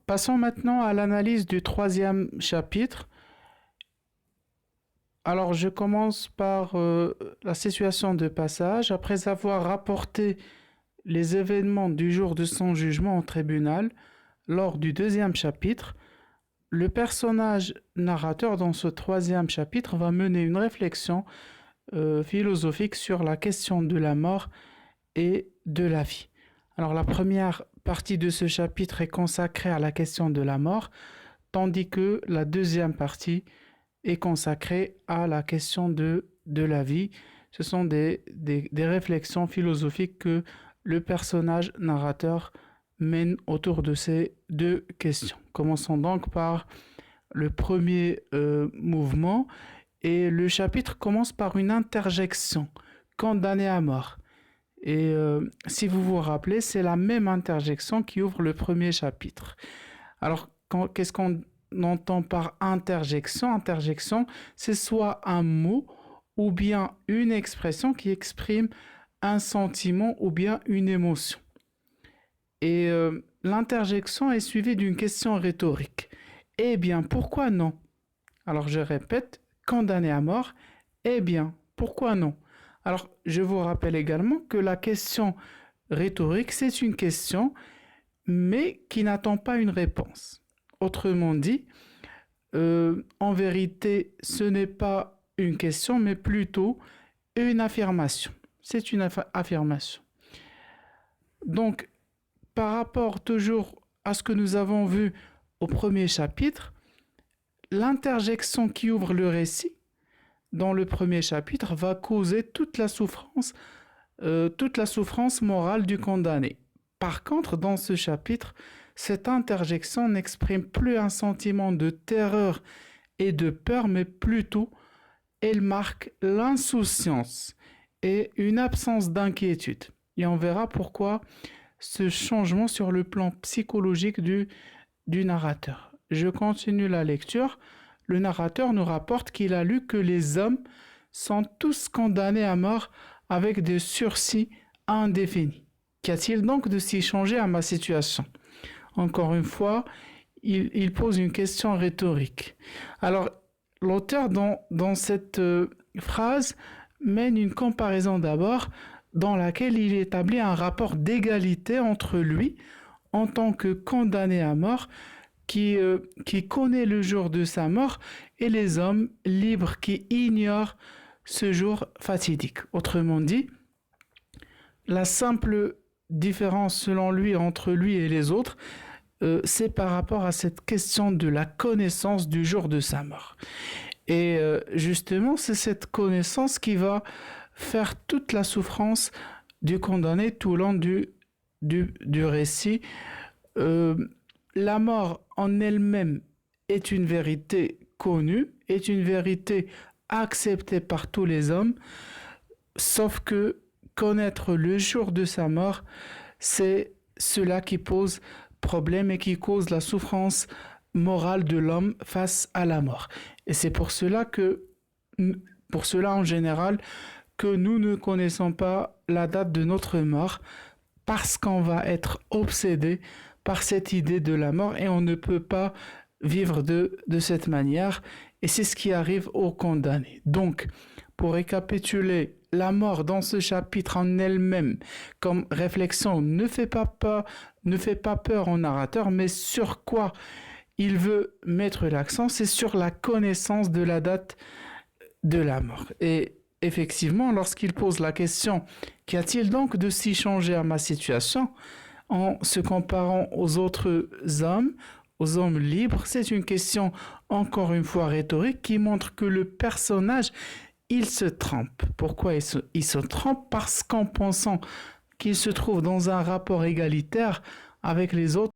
Passons maintenant à l'analyse du troisième chapitre. Alors, je commence par la situation de passage. Après avoir rapporté les événements du jour de son jugement au tribunal, lors du deuxième chapitre, le personnage narrateur dans ce troisième chapitre va mener une réflexion philosophique sur la question de la mort et de la vie. Alors, la première partie de ce chapitre est consacrée à la question de la mort, tandis que la deuxième partie est consacrée à la question de la vie. Ce sont des réflexions philosophiques que le personnage narrateur mène autour de ces deux questions. Commençons donc par le premier mouvement, et le chapitre commence par une interjection, condamné à mort. Et si vous vous rappelez, c'est la même interjection qui ouvre le premier chapitre. Alors, qu'est-ce qu'on entend par interjection? Interjection, c'est soit un mot ou bien une expression qui exprime un sentiment ou bien une émotion. Et l'interjection est suivie d'une question rhétorique. Eh bien, pourquoi non? Alors, je répète, condamné à mort, eh bien, pourquoi non? Alors, je vous rappelle également que la question rhétorique, c'est une question, mais qui n'attend pas une réponse. Autrement dit, en vérité, ce n'est pas une question, mais plutôt une affirmation. C'est une affirmation. Donc, par rapport toujours à ce que nous avons vu au premier chapitre, l'interjection qui ouvre le récit dans le premier chapitre va causer toute la souffrance morale du condamné. Par contre, dans ce chapitre, cette interjection n'exprime plus un sentiment de terreur et de peur, mais plutôt elle marque l'insouciance et une absence d'inquiétude. Et on verra pourquoi ce changement sur le plan psychologique du narrateur. Je continue la lecture. Le narrateur nous rapporte qu'il a lu que les hommes sont tous condamnés à mort avec des sursis indéfinis. Qu'y a-t-il donc de si changé à ma situation? Encore une fois, il pose une question rhétorique. Alors, l'auteur dans cette phrase mène une comparaison d'abord dans laquelle il établit un rapport d'égalité entre lui en tant que condamné à mort qui connaît le jour de sa mort et les hommes libres qui ignorent ce jour fatidique. Autrement dit, la simple différence selon lui entre lui et les autres, c'est par rapport à cette question de la connaissance du jour de sa mort. Et justement, c'est cette connaissance qui va faire toute la souffrance du condamné tout au long du récit. La mort en elle-même est une vérité connue, est une vérité acceptée par tous les hommes, sauf que connaître le jour de sa mort, c'est cela qui pose problème et qui cause la souffrance morale de l'homme face à la mort. Et c'est pour cela en général, que nous ne connaissons pas la date de notre mort, parce qu'on va être obsédé par cette idée de la mort et on ne peut pas vivre de cette manière. Et c'est ce qui arrive aux condamnés. Donc, pour récapituler, la mort dans ce chapitre en elle-même, comme réflexion, ne fait pas peur au narrateur, mais sur quoi il veut mettre l'accent, c'est sur la connaissance de la date de la mort. Et effectivement, lorsqu'il pose la question « Qu'y a-t-il donc de si changé à ma situation ?» en se comparant aux autres hommes, aux hommes libres, c'est une question encore une fois rhétorique qui montre que le personnage, il se trompe. Pourquoi il se trompe? Parce qu'en pensant qu'il se trouve dans un rapport égalitaire avec les autres,